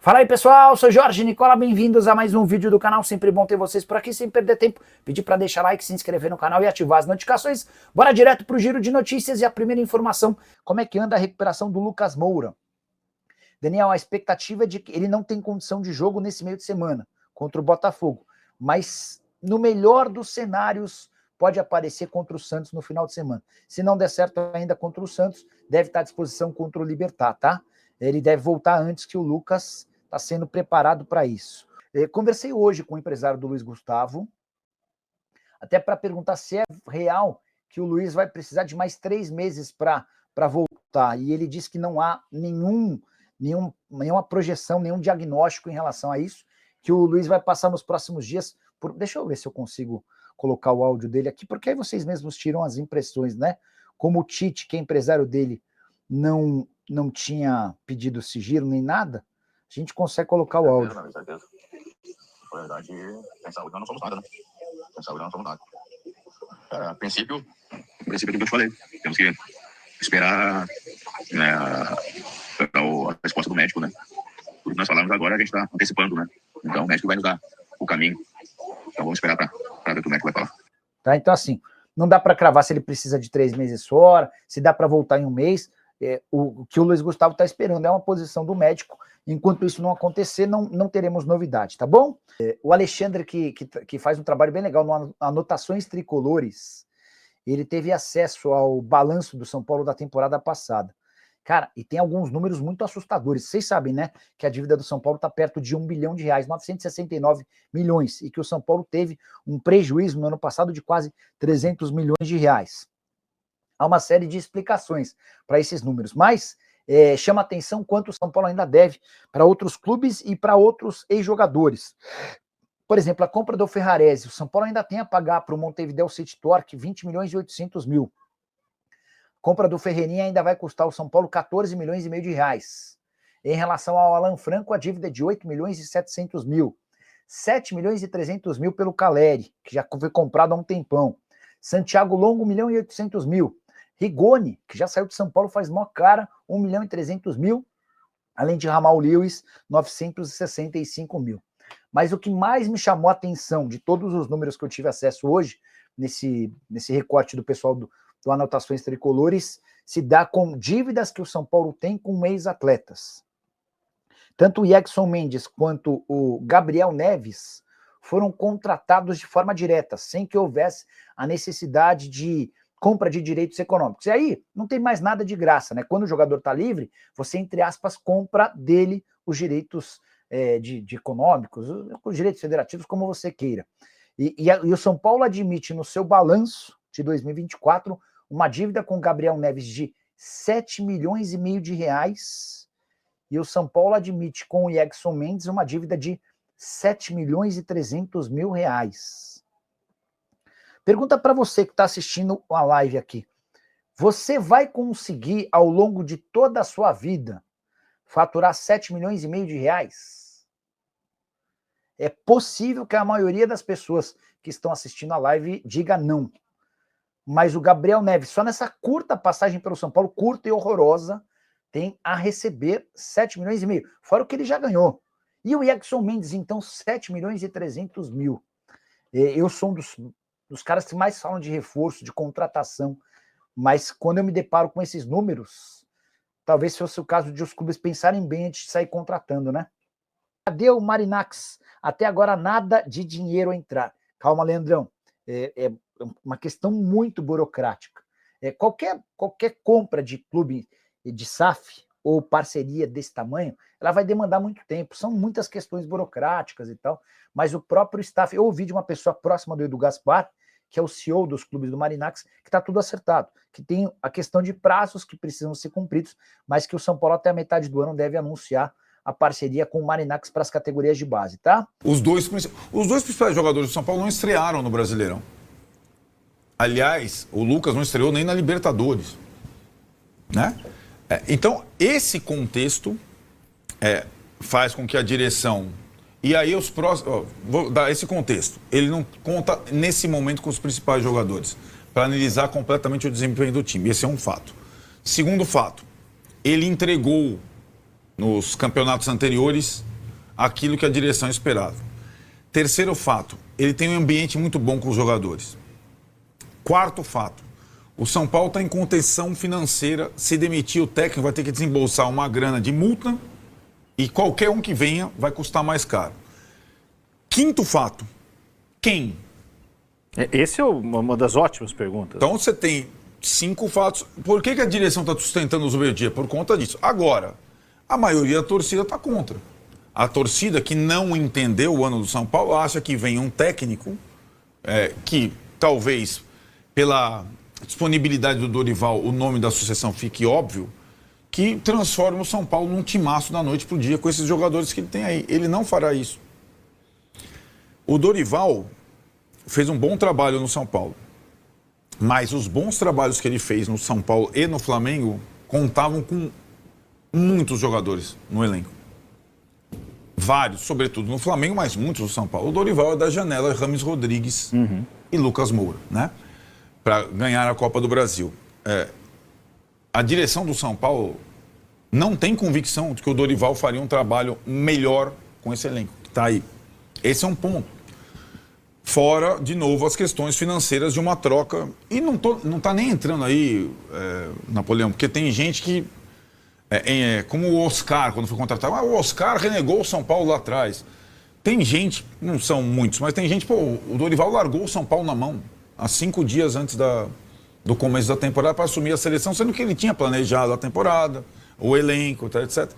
Fala aí pessoal, sou Jorge Nicola, bem-vindos a mais um vídeo do canal, sempre bom ter vocês por aqui, sem perder tempo, pedir para deixar like, se inscrever no canal e ativar as notificações. Bora direto pro giro de notícias e a primeira informação, como é que anda a recuperação do Lucas Moura? Daniel, a expectativa é de que ele não tem condição de jogo nesse meio de semana, contra o Botafogo, mas no melhor dos cenários pode aparecer contra o Santos no final de semana. Se não der certo ainda contra o Santos, deve estar à disposição contra o Libertad, tá? Ele deve voltar antes que o Lucas está sendo preparado para isso. Conversei hoje com o empresário do Luiz Gustavo, até para perguntar se é real que o Luiz vai precisar de mais 3 meses para voltar. E ele disse que não há nenhuma projeção, nenhum diagnóstico em relação a isso, que o Luiz vai passar nos próximos dias. Deixa eu ver se eu consigo colocar o áudio dele aqui, porque aí vocês mesmos tiram as impressões, né? Como o Tite, que é empresário dele, não tinha pedido sigilo nem nada, a gente consegue colocar o áudio. Certeza. Na verdade, sem saúde nós não somos nada, né? Sem saúde nós não somos nada. A princípio, é o que eu te falei. Temos que esperar, né, a resposta do médico, né? Tudo que nós falamos agora, a gente está antecipando, né? Então, o médico vai nos dar o caminho. Então, vamos esperar para ver o que o médico vai falar. Tá, então, assim, não dá para cravar se ele precisa de 3 meses fora, se dá para voltar em um mês. O que o Luiz Gustavo está esperando é uma posição do médico. Enquanto isso não acontecer, não teremos novidade, tá bom? O Alexandre, que faz um trabalho bem legal no Anotações Tricolores, ele teve acesso ao balanço do São Paulo da temporada passada. Cara, e tem alguns números muito assustadores. Vocês sabem, né, que a dívida do São Paulo está perto de R$1 bilhão, 969 milhões, e que o São Paulo teve um prejuízo no ano passado de quase R$300 milhões. Há uma série de explicações para esses números, mas chama atenção quanto o São Paulo ainda deve para outros clubes e para outros ex-jogadores. Por exemplo, a compra do Ferrarese, o São Paulo ainda tem a pagar para o Montevideo City Torque 20 milhões e 800 mil. A compra do Ferreirinha ainda vai custar ao São Paulo 14 milhões e meio de reais. Em relação ao Alan Franco, a dívida é de 8 milhões e 700 mil. 7 milhões e 300 mil pelo Caleri, que já foi comprado há um tempão. Santiago Longo, 1 milhão e 800 mil. Rigoni, que já saiu de São Paulo, faz mó cara, 1 milhão e 300 mil, além de Ramal Lewis, 965 mil. Mas o que mais me chamou a atenção de todos os números que eu tive acesso hoje, nesse recorte do pessoal do Anotações Tricolores, se dá com dívidas que o São Paulo tem com ex-atletas. Tanto o Yaxson Mendes quanto o Gabriel Neves foram contratados de forma direta, sem que houvesse a necessidade de compra de direitos econômicos. E aí, não tem mais nada de graça, né? Quando o jogador está livre, você, entre aspas, compra dele os direitos de econômicos, os direitos federativos, como você queira. E o São Paulo admite no seu balanço de 2024 uma dívida com o Gabriel Neves de 7 milhões e meio de reais, e o São Paulo admite com o Yaxson Mendes uma dívida de 7 milhões e 300 mil reais. Pergunta para você que está assistindo a live aqui. Você vai conseguir, ao longo de toda a sua vida, faturar 7 milhões e meio de reais? É possível que a maioria das pessoas que estão assistindo a live diga não. Mas o Gabriel Neves, só nessa curta passagem pelo São Paulo, curta e horrorosa, tem a receber 7 milhões e meio, fora o que ele já ganhou. E o Yaxson Mendes, então, 7 milhões e 300 mil. Eu sou um dos caras que mais falam de reforço, de contratação, mas quando eu me deparo com esses números, talvez fosse o caso de os clubes pensarem bem antes de sair contratando, né? Cadê o Marinax? Até agora nada de dinheiro a entrar. Calma, Leandrão. É uma questão muito burocrática. Qualquer compra de clube de SAF ou parceria desse tamanho, ela vai demandar muito tempo. São muitas questões burocráticas e tal, mas o próprio staff... Eu ouvi de uma pessoa próxima do Edu Gaspar, que é o CEO dos clubes do Marinax, que está tudo acertado, que tem a questão de prazos que precisam ser cumpridos, mas que o São Paulo até a metade do ano deve anunciar a parceria com o Marinax para as categorias de base, tá? Os dois principais jogadores do São Paulo não estrearam no Brasileirão. Aliás, o Lucas não estreou nem na Libertadores, né? Então, esse contexto faz com que a direção... E aí os próximos... Vou dar esse contexto. Ele não conta nesse momento com os principais jogadores para analisar completamente o desempenho do time. Esse é um fato. Segundo fato, ele entregou nos campeonatos anteriores aquilo que a direção esperava. Terceiro fato, ele tem um ambiente muito bom com os jogadores. Quarto fato, o São Paulo está em contenção financeira. Se demitir o técnico, vai ter que desembolsar uma grana de multa e qualquer um que venha vai custar mais caro. Quinto fato, quem? Essa é uma das ótimas perguntas. Então você tem 5 fatos. Por que a direção está sustentando o Zubeldia? Por conta disso. Agora, a maioria da torcida está contra. A torcida que não entendeu o ano do São Paulo acha que vem um técnico que talvez pela disponibilidade do Dorival o nome da sucessão fique óbvio, que transforma o São Paulo num timaço da noite para o dia com esses jogadores que ele tem aí. Ele não fará isso. O Dorival fez um bom trabalho no São Paulo, mas os bons trabalhos que ele fez no São Paulo e no Flamengo contavam com muitos jogadores no elenco. Vários, sobretudo no Flamengo, mas muitos no São Paulo. O Dorival é da janela Rames Rodrigues e Lucas Moura, né? Para ganhar a Copa do Brasil. A direção do São Paulo não tem convicção de que o Dorival faria um trabalho melhor com esse elenco que está aí. Esse é um ponto. Fora, de novo, as questões financeiras de uma troca. E não está nem entrando aí, Napoleão, porque tem gente que, como o Oscar, quando foi contratado, o Oscar renegou o São Paulo lá atrás. Tem gente, não são muitos, mas tem gente, o Dorival largou o São Paulo na mão há 5 dias antes do começo da temporada para assumir a seleção, sendo que ele tinha planejado a temporada, o elenco, etc.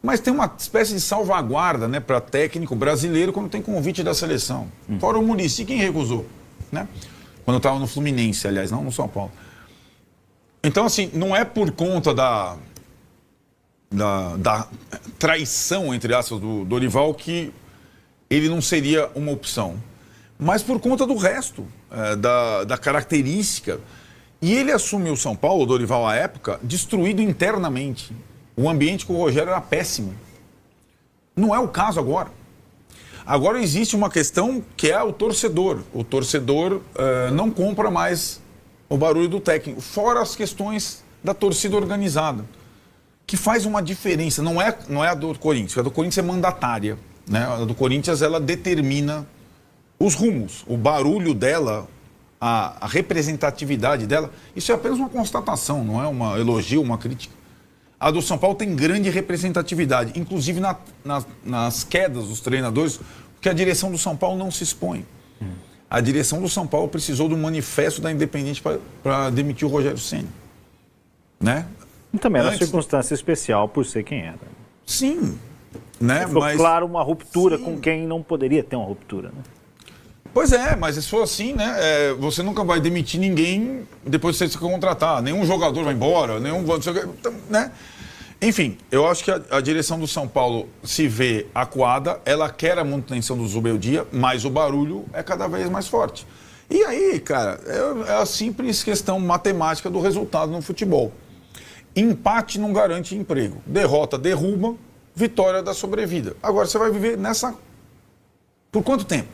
Mas tem uma espécie de salvaguarda, né, para técnico brasileiro quando tem convite da seleção. Fora o Muricy, quem recusou? Né? Quando estava no Fluminense, aliás, não no São Paulo. Então, assim, não é por conta da traição, entre aspas, do Dorival que ele não seria uma opção. Mas por conta do resto, da característica. E ele assumiu o São Paulo, o Dorival, à época, destruído internamente. O ambiente com o Rogério era péssimo. Não é o caso agora. Agora existe uma questão que é o torcedor. O torcedor não compra mais o barulho do técnico. Fora as questões da torcida organizada, que faz uma diferença. Não é a do Corinthians. A do Corinthians é mandatária, né? A do Corinthians, ela determina os rumos. O barulho dela, a representatividade dela, isso é apenas uma constatação, não é um elogio, uma crítica. A do São Paulo tem grande representatividade, inclusive nas quedas dos treinadores, porque a direção do São Paulo não se expõe. A direção do São Paulo precisou do manifesto da Independente para demitir o Rogério Ceni, né? E também era uma circunstância especial por ser quem era. Sim, né? Ficou mas claro uma ruptura sim, com quem não poderia ter uma ruptura, né? Pois é, mas se for assim, né? Você nunca vai demitir ninguém depois de você se contratar. Nenhum jogador vai embora, né? Enfim, eu acho que a direção do São Paulo se vê acuada, ela quer a manutenção do Zubeldia, mas o barulho é cada vez mais forte. E aí, cara, é a simples questão matemática do resultado no futebol. Empate não garante emprego. Derrota derruba, vitória dá sobrevida. Agora você vai viver nessa... Por quanto tempo?